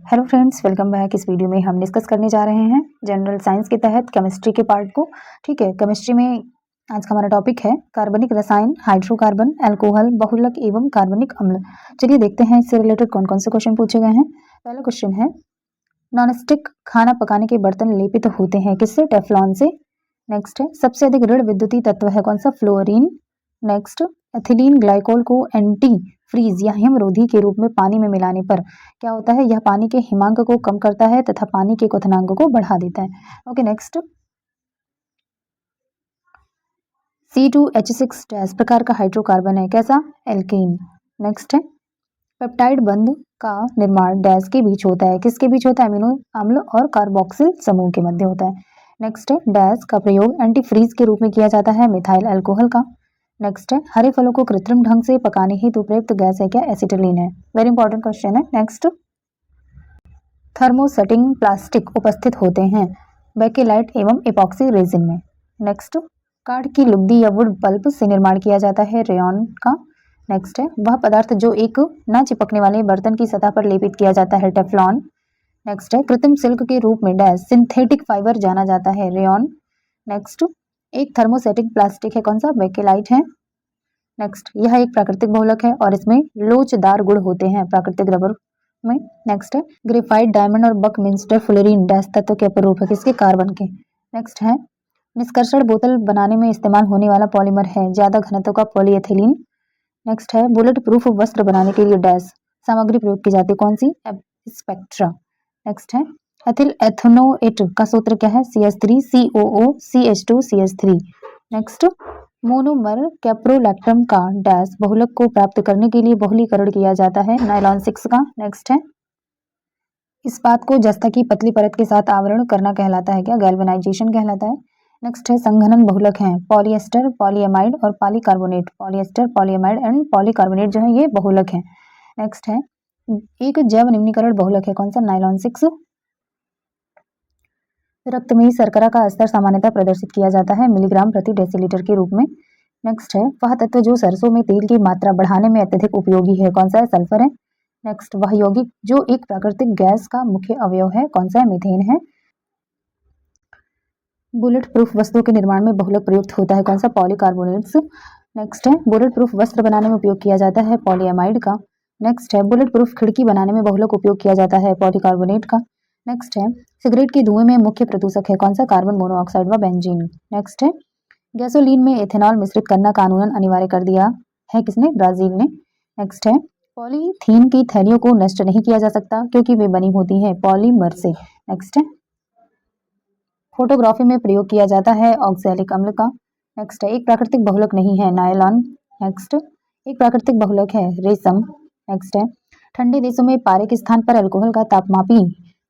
Hello friends, welcome back. इस video में हम डिस्कस करने जा रहे हैं जनरल साइंस के तहत केमिस्ट्री के पार्ट को। ठीक है, केमिस्ट्री में आज का हमारा टॉपिक है कार्बनिक रसायन, हाइड्रोकार्बन, अल्कोहल, बहुलक एवं कार्बनिक अम्ल। चलिए देखते हैं इससे रिलेटेड कौन कौन से क्वेश्चन पूछे गए हैं। पहला क्वेश्चन है, नॉनस्टिक खाना पकाने के बर्तन लेपित होते हैं किससे? टेफ्लॉन से। नेक्स्ट है, सबसे अधिक ऋण विद्युतीय तत्व है कौन सा? फ्लोरीन। नेक्स्ट, एथिलीन ग्लाइकोल को एंटी फ्रीज या हिमरोधी के रूप में पानी में मिलाने पर क्या होता है? यह पानी के हिमांक को कम करता है तथा पानी के क्वथनांक को बढ़ा देता है। ओके, नेक्स्ट, C2H6 डैश प्रकार का हाइड्रोकार्बन है, कैसा? एल्केन। नेक्स्ट है, पेप्टाइड बंध का निर्माण डैश के बीच होता है, किसके बीच होता है? अमीनो अम्ल और कार्बोक्सिल समूह के मध्य होता है। नेक्स्ट है, डैश का प्रयोग एंटी फ्रीज के रूप में किया जाता है, मिथाइल अल्कोहल का। नेक्स्ट है, हरे फलों को कृत्रिम ढंग से पकाने हेतु प्रयुक्त गैस है क्या? एसिटिलीन है। वेरी इंपॉर्टेंट क्वेश्चन है। नेक्स्ट, थर्मोसेटिंग प्लास्टिक उपस्थित होते हैं बेकेलाइट एवं एपॉक्सी रेजिन में। नेक्स्ट, काठ की लुगदी या वुड पल्प से निर्माण किया जाता है, रेयॉन का। नेक्स्ट है, वह पदार्थ जो एक न चिपकने वाले बर्तन की सतह पर लेपित किया जाता है, टेफ्लॉन। नेक्स्ट है, कृत्रिम सिल्क के रूप में डैश सिंथेटिक फाइबर जाना जाता है, रेयॉन। नेक्स्ट, एक थर्मोसेटिक प्लास्टिक है कौन सा? बेकेलाइट है। नेक्स्ट, यह एक प्राकृतिक बहुलक है और इसमें लोचदार गुण होते हैं प्राकृतिक रबर में। नेक्स्ट है, ग्रेफाइट, डायमंड और बकमिंस्टर फ्लोरीन डैश तत्व के अपरूप है, किसके? कार्बन के। नेक्स्ट है, निष्कर्षण बोतल बनाने में इस्तेमाल होने वाला पॉलीमर है ज्यादा घनत्व का पॉलीएथिलीन। नेक्स्ट है, बुलेट प्रूफ वस्त्र बनाने के लिए डैश सामग्री प्रयोग की जाती है, कौन सी? स्पेक्ट्रा। नेक्स्ट है, एथिल एथनोएट का सूत्र क्या है? CH3 COO CH2 CH3। Next, monomer caprolactam का डैश बहुलक को प्राप्त करने के लिए बहुलीकरण किया जाता है, नायलॉन 6 का। नेक्स्ट है, इस्पात को जस्ता की पतली परत के साथ आवरण करना कहलाता है क्या? गैल्वेनाइजेशन कहलाता है। नेक्स्ट है, संघनन बहुलक है पॉलिएस्टर, पॉलीएमाइड और polycarbonate. Polyester, polyamide and polycarbonate जो है ये बहुलक है। नेक्स्ट है, एक जैव निम्नीकरण बहुलक है कौन सा? नायलॉन 6। रक्त में शर्करा का स्तर सामान्यतः प्रदर्शित किया जाता है मिलीग्राम प्रति डेसीलीटर के रूप में। नेक्स्ट है, वह तत्व जो सरसों में तेल की मात्रा बढ़ाने में अत्यधिक उपयोगी है, कौन सा है? सल्फर है। नेक्स्ट, वह यौगिक जो एक प्राकृतिक गैस का मुख्य अवयव है, कौन सा है? मीथेन है। बुलेट प्रूफ वस्तुओं के निर्माण में बहुलक प्रयुक्त होता है, कौन सा? पॉलीकार्बोनेट्स। नेक्स्ट है, बुलेट प्रूफ वस्त्र बनाने में उपयोग किया जाता है पॉलीएमाइड का। नेक्स्ट है, बुलेट प्रूफ खिड़की बनाने में बहुलक उपयोग किया जाता है पॉलीकार्बोनेट का। नेक्स्ट है, सिगरेट के धुएं में मुख्य प्रदूषक है कौन सा? कार्बन मोनोऑक्साइड व बेंजीन। नेक्स्ट है, गैसोलीन में एथेनॉल मिश्रित करना कानूनन अनिवार्य कर दिया है किसने? ब्राजील ने। नेक्स्ट है, पॉलीथीन की थैलियों को नष्ट नहीं किया जा सकता क्योंकि वे बनी होती हैं पॉलीमर से। नेक्स्ट है, फोटोग्राफी में प्रयोग किया जाता है ऑक्सैलिक अम्ल का। नेक्स्ट है, एक प्राकृतिक बहुलक नहीं है, नायलॉन। नेक्स्ट, एक प्राकृतिक बहुलक है रेशम। नेक्स्ट है, ठंडे देशों में पारे के स्थान पर अल्कोहल का तापमापी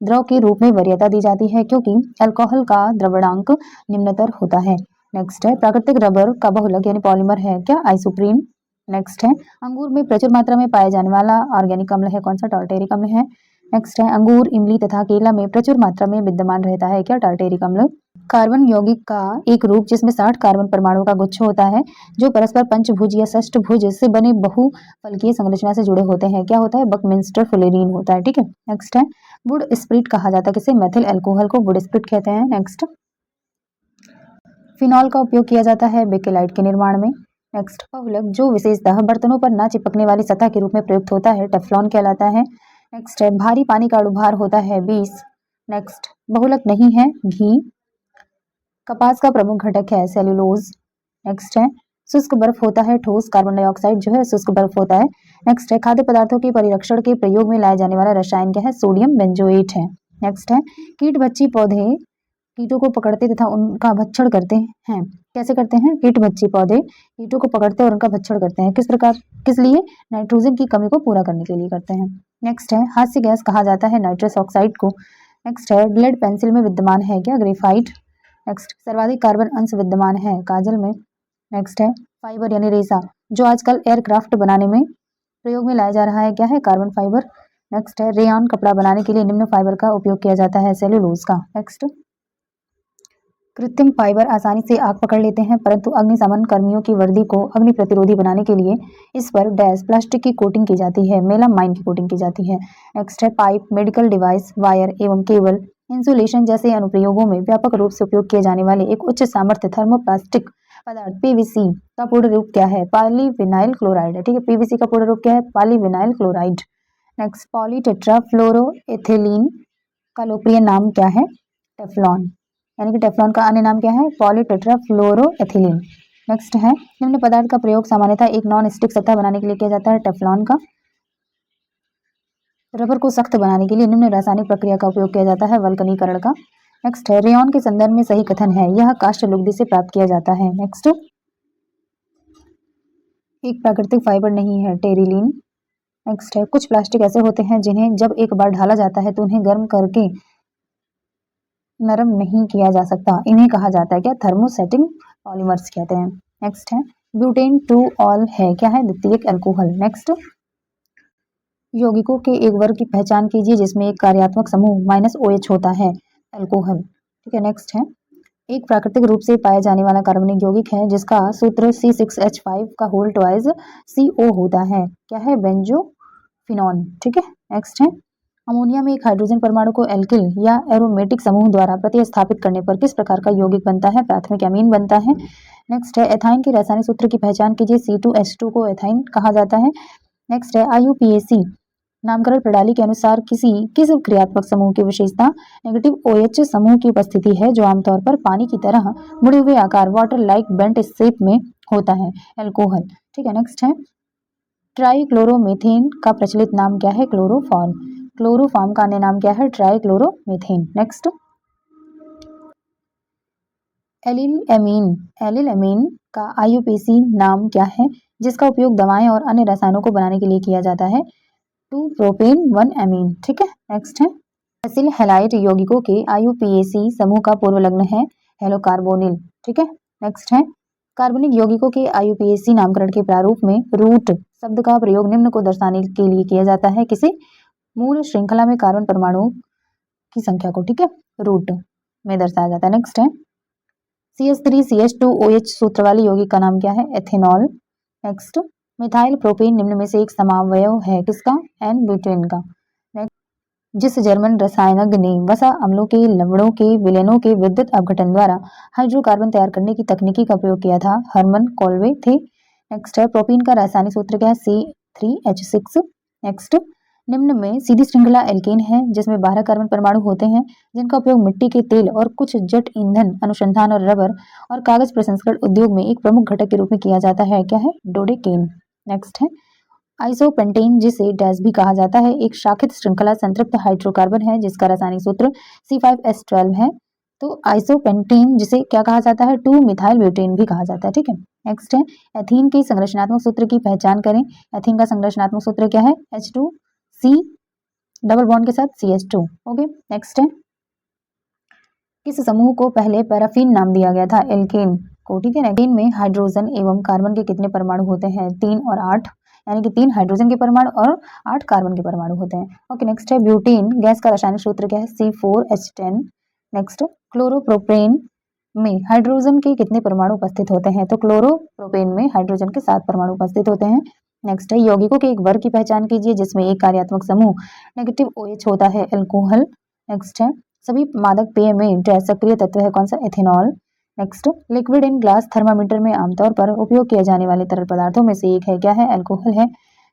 द्रव के रूप में वरीयता दी जाती है क्योंकि अल्कोहल का द्रवणांक निम्नतर होता है। नेक्स्ट है, प्राकृतिक रबर का बहुलक यानी पॉलीमर है क्या? आइसोप्रीन। नेक्स्ट है, अंगूर में प्रचुर मात्रा में पाया जाने वाला ऑर्गेनिक अम्ल है कौन सा? टार्टेरिक अम्ल है। नेक्स्ट है, अंगूर, इमली तथा केला में प्रचुर मात्रा में विद्यमान रहता है क्या? टार्टेरिक अम्ल। कार्बन यौगिक का एक रूप जिसमें 60 कार्बन परमाणु का गुच्छ होता है जो परस्पर पंचभुज या षष्ठभुज से बने बहुफलकीय संरचना से जुड़े होते हैं, क्या होता है? बकमिंस्टर फ्लोरीन होता है। ठीक है। नेक्स्ट है, वुड स्प्रिट कहा जाता है किसे? मेथिल अल्कोहल को वुड स्प्रिट कहते हैं। नेक्स्ट, फिनॉल का उपयोग किया जाता है बेकेलाइट के निर्माण में। नेक्स्ट, बहुलक जो विशेषतः बर्तनों पर न चिपकने वाली सतह के रूप में प्रयुक्त होता है, टेफ्लॉन कहलाता है। नेक्स्ट है, भारी पानी का अणुभार होता है 20। नेक्स्ट, बहुलक नहीं है घी। कपास का प्रमुख घटक है सेल्यूलोज। नेक्स्ट है, शुष्क बर्फ होता है ठोस, कार्बन डाइऑक्साइड जो है शुष्क बर्फ होता है। नेक्स्ट है, खाद्य पदार्थों के परिरक्षण के प्रयोग में लाए जाने वाला रसायन क्या है? सोडियम बेंजोएट है। नेक्स्ट है, कीट बच्ची पौधे कीटों को पकड़ते तथा उनका भक्षण करते हैं, कैसे करते हैं? कीट बच्ची पौधे कीटों को पकड़ते और उनका भक्षण करते हैं, किस प्रकार? किस लिए? नाइट्रोजन की कमी को पूरा करने के लिए करते हैं। नेक्स्ट है, हास्य गैस कहा जाता है नाइट्रस ऑक्साइड को। नेक्स्ट है, लेड पेंसिल में विद्यमान है क्या? ग्रेफाइट। नेक्स्ट, सर्वाधिक कार्बन अंश विद्यमान है काजल में। नेक्स्ट है, फाइबर यानी रेशा जो आजकल एयरक्राफ्ट बनाने में प्रयोग में लाया जा रहा है, क्या है? Carbon fibre. नेक्स्ट है, रेयॉन कपड़ा बनाने के लिए निम्न फाइबर का उपयोग किया जाता है, सेल्यूलोज का। नेक्स्ट, कृत्रिम फाइबर आसानी से आग पकड़ लेते हैं, परंतु अग्निशमन कर्मियों की वर्दी को अग्नि प्रतिरोधी बनाने के लिए इस पर डैश प्लास्टिक की कोटिंग की जाती है, मेलामाइन की कोटिंग की जाती है। नेक्स्ट है पाइप, मेडिकल डिवाइस, वायर एवं केबल इंसुलेशन जैसे अनुप्रयोगों में व्यापक रूप से उपयोग किए जाने वाले एक उच्च सामर्थ्य थर्मोप्लास्टिक पदार्थ पीवीसी का पूर्ण रूप क्या है? पॉलीविनाइल क्लोराइड है। ठीक है, पीवीसी का पूर्ण रूप क्या है? Polyvinyl chloride. नेक्स्ट, पॉलीटेट्राफ्लोरोएथिलीन का लोकप्रिय नाम क्या है? टेफ्लॉन, यानी कि टेफ्लॉन का अन्य नाम क्या है? पॉलीटेट्राफ्लोरोएथिलीन। नेक्स्ट है, निम्न पदार्थ का प्रयोग सामान्यतः एक नॉन स्टिक सतह बनाने के लिए किया जाता है। टेफ्लॉन का। रबर को सख्त बनाने के लिए निम्न रासायनिक प्रक्रिया का उपयोग किया जाता है, वल्कनीकरण का। नेक्स्ट है, रेयॉन के संदर्भ में सही कथन है, यह काष्ठ लुगदी से प्राप्त किया जाता है। नेक्स्ट, एक प्राकृतिक फाइबर नहीं है, टेरिलीन। नेक्स्ट है, कुछ प्लास्टिक ऐसे होते हैं जिन्हें जब एक बार ढाला जाता है तो उन्हें गर्म करके नरम नहीं किया जा सकता, इन्हें कहा जाता है क्या? थर्मोसेटिंग पॉलीमर्स कहते हैं। नेक्स्ट है, ब्यूटेन टू ऑल है, क्या है? द्वितीयक अल्कोहल। नेक्स्ट, यौगिकों के एक वर्ग की पहचान कीजिए जिसमें एक कार्यात्मक समूह -OH होता है, अल्कोहल। ठीक है, नेक्स्ट है, एक प्राकृतिक रूप से पाया जाने वाला कार्बनिक यौगिक है जिसका सूत्र C6H5 का होल ट्वाइस CO होता है, क्या है? बेंजोफिनॉन। ठीक है, नेक्स्ट है, अमोनिया में एक हाइड्रोजन परमाणु को एल्किल या एरोमेटिक समूह द्वारा प्रतिस्थापित करने पर किस प्रकार का यौगिक बनता है? प्राथमिक अमीन बनता है। नेक्स्ट है, एथाइन के रासायनिक सूत्र की पहचान कीजिए, C2H2 को एथाइन कहा जाता है। नेक्स्ट है, IUPAC नामकरण प्रणाली के अनुसार किस क्रियात्मक समूह की विशेषता नेगेटिव OH समूह की उपस्थिति है जो आमतौर पर पानी की तरह मुड़े हुए आकार वाटर लाइक बेंट शेप में होता है, अल्कोहल। ठीक है, नेक्स्ट है, ट्राइक्लोरोमीथेन का प्रचलित नाम क्या है? क्लोरोफॉर्म। क्लोरोफॉर्म का अन्य नाम क्या है? ट्राइक्लोरोमीथेन। नेक्स्ट, एलिल एमीन का IUPAC नाम क्या है जिसका उपयोग दवाएं और अन्य रसायनों को बनाने के लिए किया जाता है? 2 प्रोपेन 1 एमीन। ठीक है, नेक्स्ट है, एसिल हैलाइड यौगिकों के IUPAC समूह का पूर्व लग्न है हेलोकार्बोनिल। ठीक है, नेक्स्ट है, कार्बनिक यौगिकों के IUPAC नामकरण के प्रारूप में रूट शब्द का प्रयोग निम्न को दर्शाने के लिए किया जाता है, किसे? मूल श्रृंखला में कार्बन परमाणु की संख्या को, ठीक है, रूट में दर्शाया जाता है। नेक्स्ट है, CH3CH2OH सूत्र वाले यौगिक का नाम क्या है? एथेनॉल। नेक्स्ट, मिथाइल प्रोपेन निम्न में से एक समावयव है, किसका? एन ब्यूटेन का। जिस जर्मन रसायनज्ञ ने वसा अम्लों के लवणों के विलयनों के विद्युत अपघटन द्वारा हाइड्रोकार्बन तैयार करने की तकनीकी का प्रयोग किया था, हर्मन कोल्वे थे। नेक्स्ट है, प्रोपीन का रासायनिक सूत्र क्या है? C3H6। नेक्स्ट, निम्न में सीधी श्रृंखला एल्केन है जिसमें 12 कार्बन परमाणु होते हैं जिनका उपयोग मिट्टी के तेल और कुछ जेट ईंधन अनुसंधान और रबर और कागज प्रसंस्करण उद्योग में एक प्रमुख घटक के रूप में किया जाता है, क्या है? डोडेकेन। नेक्स्ट है, आइसोपेंटेन जिसे डैश भी कहा जाता है एक शाखित श्रृंखला संतृप्त हाइड्रोकार्बन है जिसका रासायनिक सूत्र C5H12 है। तो आइसोपेंटेन जिसे क्या कहा जाता है? 2 मिथाइल ब्यूटेन भी कहा जाता है। ठीक है, नेक्स्ट है, एथीन के संरचनात्मक सूत्र की पहचान करें। एथीन का संरचनात्मक सूत्र क्या है? H2C डबल बॉन्ड के साथ CH2। ओके, नेक्स्ट है, किस समूह को पहले पैराफिन नाम दिया गया था? एल्केन को। ठीक है, एल्केन में हाइड्रोजन एवं कार्बन के कितने परमाणु होते हैं? 3 और 8, यानी कि 3 हाइड्रोजन के परमाणु और 8 कार्बन के परमाणु होते हैं। ओके, नेक्स्ट है, ब्यूटेन गैस का रासायनिक सूत्र क्या है? C4H10। नेक्स्ट, क्लोरोप्रोपेन में हाइड्रोजन के कितने परमाणु उपस्थित होते हैं? तो क्लोरोप्रोपेन में हाइड्रोजन के 7 परमाणु उपस्थित होते हैं। नेक्स्ट है, यौगिकों के एक वर्ग की पहचान कीजिए जिसमें एक कार्यात्मक समूह नेगेटिव OH होता है, अल्कोहल। नेक्स्ट है, सभी मादक पेय में सक्रिय तत्व है, कौन सा? Ethanol. Next, liquid in glass thermometer में आमतौर पर उपयोग किए जाने वाले तरल पदार्थों में से एक है, क्या है? अल्कोहल है।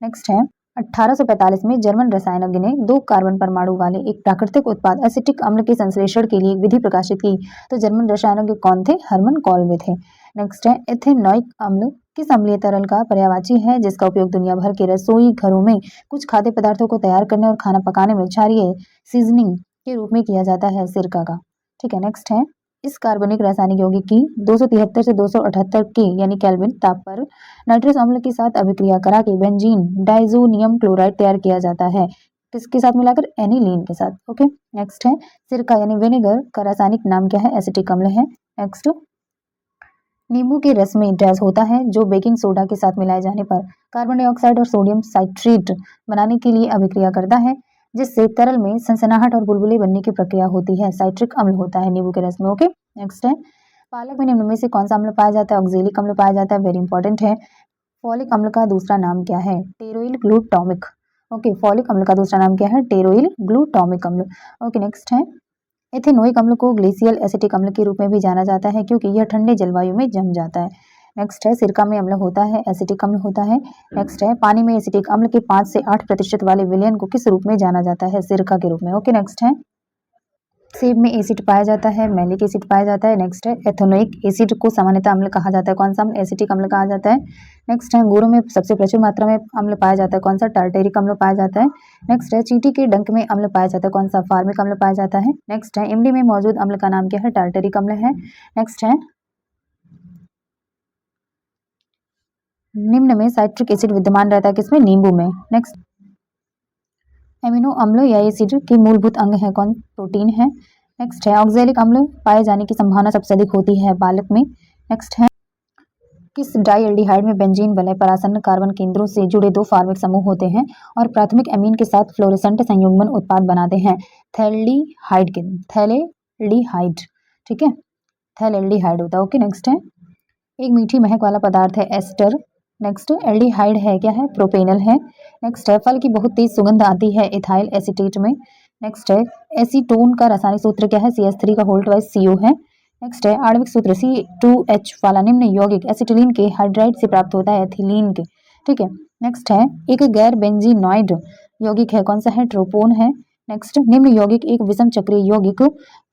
नेक्स्ट है, 1845 में जर्मन रसायनज्ञ ने 2 कार्बन परमाणु वाले एक प्राकृतिक उत्पाद एसिटिक अम्ल के संश्लेषण के लिए एक विधि प्रकाशित की, तो जर्मन रसायनज्ञ कौन थे? हर्मन कोल्वे थे। नेक्स्ट है, एथेनॉइक अम्ल किस अम्लीय तरल का पर्यायवाची है जिसका उपयोग दुनिया भर के रसोई घरों में कुछ खाद्य पदार्थों को तैयार करने और खाना पकाने में क्षारीय सीजनिंग के रूप में किया जाता है? सिरका का। ठीक है, नेक्स्ट है, इस कार्बनिक रासायनिक यौगिक की 273 से 278 के यानी केल्विन ताप पर नाइट्रस अम्ल के साथ अभिक्रिया करा के बेंजीन डाइजोनियम क्लोराइड तैयार किया जाता है, किसके साथ मिलाकर? एनिलीन के साथ। ओके, नेक्स्ट है, सिरका यानी विनेगर का रासायनिक नाम क्या है? एसिटिक अम्ल है। नेक्स्ट, नींबू के रस में डैश होता है जो बेकिंग सोडा के साथ मिलाए जाने पर कार्बन डाइऑक्साइड और सोडियम साइट्रेट बनाने के लिए अभिक्रिया करता है। जिससे तरल में सनसनाहट और बुलबुले बनने की प्रक्रिया होती है। साइट्रिक अम्ल होता है नींबू के रस में। ओके, नेक्स्ट है पालक में निम्न में से कौन सा अम्ल पाया जाता है? ऑक्जेलिक अम्ल पाया जाता है, वेरी इंपॉर्टेंट है। फॉलिक अम्ल का दूसरा नाम क्या है? टेरोइल ग्लूटामिक। ओके, फॉलिक अम्ल का दूसरा नाम क्या है? टेरोइल ग्लूटामिक अम्ल। ओके, नेक्स्ट है एथेनोइक अम्ल को ग्लेशियल एसिटिक अम्ल के रूप में भी जाना जाता है क्योंकि यह ठंडे जलवायु में जम जाता है। नेक्स्ट है सिरका में अम्ल होता है, एसिटिक अम्ल होता है। नेक्स्ट है पानी में एसिटिक अम्ल के 5 से 8% वाले विलयन को किस रूप में जाना जाता है? सिरका के रूप में। ओके, नेक्स्ट है सेब में एसिड पाया जाता है, मैलिक एसिड पाया जाता है। नेक्स्ट है एथेनोइक एसिड को सामान्यतः अम्ल कहा जाता है, कौन सा अम्ल? एसिटिक अम्ल कहा जाता है। नेक्स्ट है अंगूरों में सबसे प्रचुर मात्रा में अम्ल पाया जाता है, कौन सा? टार्टेरिक अम्ल पाया जाता है। नेक्स्ट है चींटी के डंक में अम्ल पाया जाता है, कौन सा? फार्मिक अम्ल पाया जाता है। नेक्स्ट है इमली में मौजूद अम्ल का नाम क्या है? टार्टेरिक अम्ल है। नेक्स्ट है निम्न में साइट्रिक एसिड विद्यमान रहता है किसमें? नींबू में। नेक्स्ट एमिनो अम्ल या एसिड के मूलभूत अंग है कौन? प्रोटीन है। नेक्स्ट है ऑक्जेलिक अम्ल पाए जाने की संभावना सबसे अधिक होती है पालक में। नेक्स्ट है किस डाइएल्डिहाइड में बेंजीन वलय परासन्न कार्बन केंद्रों से जुड़े 2 फार्मिक समूह होते हैं और प्राथमिक एमीन के साथ फ्लोरेसेंट संयुग्मन उत्पाद बनाते हैं? थैलेल्डिहाइड के थैलेल्डिहाइड, ठीक है, थैलेल्डिहाइड होता है। ओके, नेक्स्ट है एक मीठी महक वाला पदार्थ है एस्टर। नेक्स्ट एल्डिहाइड है, क्या है? प्रोपेनल है। नेक्स्ट है फल की बहुत तेज सुगंध आती है इथाइल एसीटेट में। नेक्स्ट है एसीटोन का रासायनिक सूत्र क्या है? CH3 का होल्ड वाइज CO है। नेक्स्ट है आणविक सूत्र C2H वाला निम्न यौगिक एसिटिलीन के हाइड्राइड से प्राप्त होता है, एथिलीन के, ठीक है। नेक्स्ट है एक गैर बेंजीनॉइड यौगिक है, कौन सा है? ट्रोपोन है। नेक्स्ट निम्न यौगिक एक विषम चक्रीय यौगिक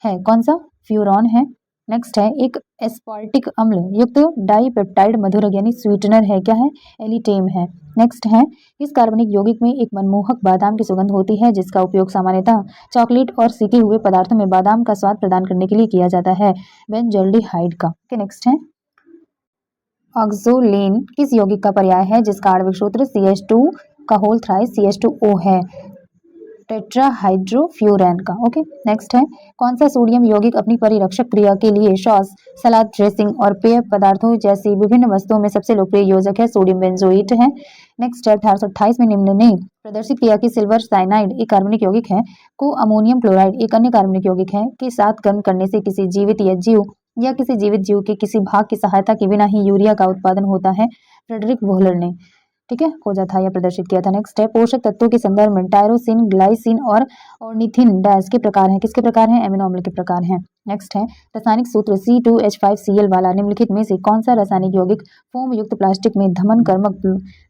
है, कौन सा? फ्यूरॉन है। नेक्स्ट है एक एस्पार्टिक अम्ल युक्त डाइपेप्टाइड मधुरक यानी स्वीटनर है, क्या है? एलिटेम है। नेक्स्ट है इस कार्बनिक यौगिक में एक मनमोहक बादाम की सुगंध होती है जिसका उपयोग सामान्यतः चॉकलेट और सीखे हुए पदार्थों में बादाम का स्वाद प्रदान करने के लिए किया जाता है, बेंजल्डिहाइड का। नेक्स्ट है ऑक्सोलेन किस यौगिक का पर्याय है जिसका आणविक सूत्र CH2 का होल थ्राइस CH2O है? टेट्राहाइड्रोफ्यूरैन का। ओके, नेक्स्ट है कौन सा सोडियम यौगिक अपनी परिरक्षक क्रिया के लिए सॉस, सलाद ड्रेसिंग और पेय पदार्थों जैसी विभिन्न वस्तुओं में सबसे लोकप्रिय योजक है? सोडियम बेंजोएट है। नेक्स्ट है 1828 में निम्न ने प्रदर्शित किया कि सिल्वर साइनाइड एक कार्बनिक यौगिक है को अमोनियम क्लोराइड एक अन्य कार्बनिक यौगिक है के साथ गर्म करने से किसी जीवित या जीव या किसी जीवित जीव के किसी भाग की सहायता के बिना ही यूरिया का उत्पादन होता है, फ्रेडरिक वोहलर ने, ठीक है, खोजा था या प्रदर्शित किया था। नेक्स्ट है पोषक तत्वों के संदर्भ में टायरोसिन, ग्लाइसिन और ऑर्निथिन डैश के प्रकार हैं, किसके प्रकार हैं? एमिनो अम्ल के प्रकार हैं। नेक्स्ट है रासायनिक सूत्र C2H5Cl वाला निम्नलिखित में से कौन सा रासायनिक यौगिक फोम युक्त प्लास्टिक में धमन कर्मक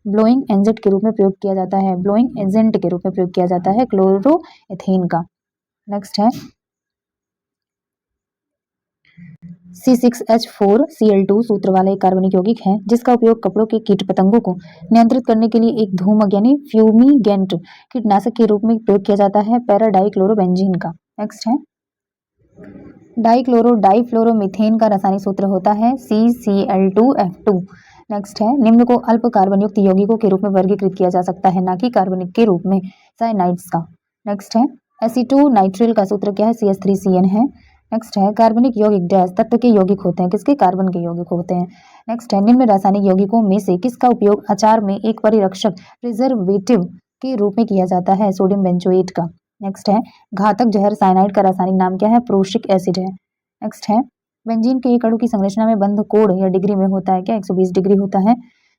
ब्लोइंग एजेंट के रूप में प्रयोग किया जाता है? ब्लोइंग एजेंट के रूप में प्रयोग किया जाता है क्लोरोएथेन का। नेक्स्ट है C6H4Cl2 सूत्र वाला एक कार्बनिक यौगिक है जिसका उपयोग कपड़ों के कीट पतंगों को नियंत्रित करने के लिए एक धूमक यानी फ्यूमिगेंट कीटनाशक के रूप में प्रयोग किया जाता है, पैराडाइक्लोरोबेंजीन का। नेक्स्ट है डाइफ्लोरोमीथेन का रासायनिक सूत्र होता है CCl2F2। नेक्स्ट है निम्न को अल्प कार्बन युक्त यौगिकों के रूप में वर्गीकृत किया जा सकता है, ना कि कार्बनिक के रूप में, साइनाइड्स का। नेक्स्ट है एसीटोनाइट्रिल का सूत्र क्या है? CH3CN है। नेक्स्ट है कार्बनिक यौगिक डैश तत्व के यौगिक होते हैं, किसके? कार्बन के यौगिक होते हैं। नेक्स्ट है निम्न रासायनिक यौगिकों में से किसका उपयोग अचार में एक परिरक्षक प्रिजर्वेटिव के रूप में किया जाता है? सोडियम बेंजोएट का। नेक्स्ट है घातक जहर साइनाइड का रासायनिक नाम क्या है? प्रोशिक एसिड है। नेक्स्ट है बेंजीन के एक अणु की संरचना में बंध कोण या डिग्री में होता है, क्या? 120 डिग्री होता है।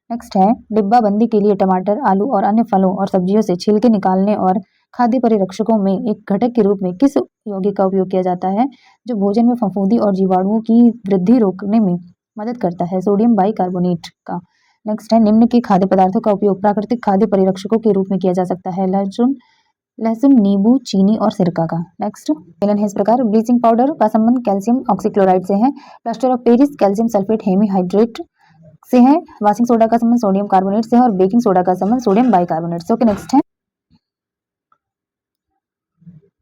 नेक्स्ट है डिब्बाबंदी के लिए टमाटर, आलू और अन्य फलों और सब्जियों से छिलके निकालने और खाद्य परिरक्षकों में एक घटक के रूप में किस यौगिक का उपयोग किया जाता है जो भोजन में फफूंदी और जीवाणुओं की वृद्धि रोकने में मदद करता है? सोडियम बाइकार्बोनेट का। नेक्स्ट है निम्न के खाद्य पदार्थों का उपयोग प्राकृतिक खाद्य परिरक्षकों के रूप में किया जा सकता है? लहसुन, नींबू, चीनी और सिरका का। नेक्स्ट मिलन है इस प्रकार ब्लीचिंग पाउडर का संबंध कैल्शियम ऑक्सीक्लोराइड से है, plaster of Paris calcium sulphate hemihydrate से है, वाशिंग सोडा का संबंध सोडियम कार्बोनेट से है और बेकिंग सोडा का संबंध सोडियम बाइकार्बोनेट से। ओके, नेक्स्ट है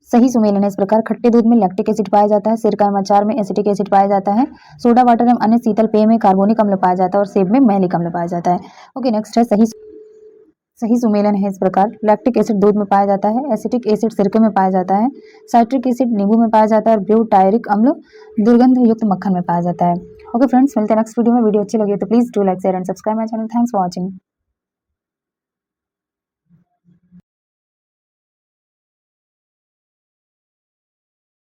सही सुमेलन है इस प्रकार खट्टे दूध में लैक्टिक एसिड पाया जाता है, सिरका एवं अचार में एसिटिक एसिड पाया जाता है, सोडा वाटर एवं अन्य शीतल पेय में कार्बोनिक अम्ल पाया जाता है और सेब में मैलिक अम्ल पाया जाता है। ओके, नेक्स्ट है सही सुमेलन है इस प्रकार लैक्टिक एसिड दूध में पाया जाता है, एसिटिक एसिड सिरके में पाया जाता है, साइट्रिक एसिड नींबू में पाया जाता है और ब्यूटायरिक अम्ल दुर्गंध युक्त मक्खन में पाया जाता है। ओके फ्रेंड्स, मिलते हैं नेक्स्ट वीडियो में। वीडियो अच्छी लगी तो please do like share and subscribe my channel. Thanks for watching.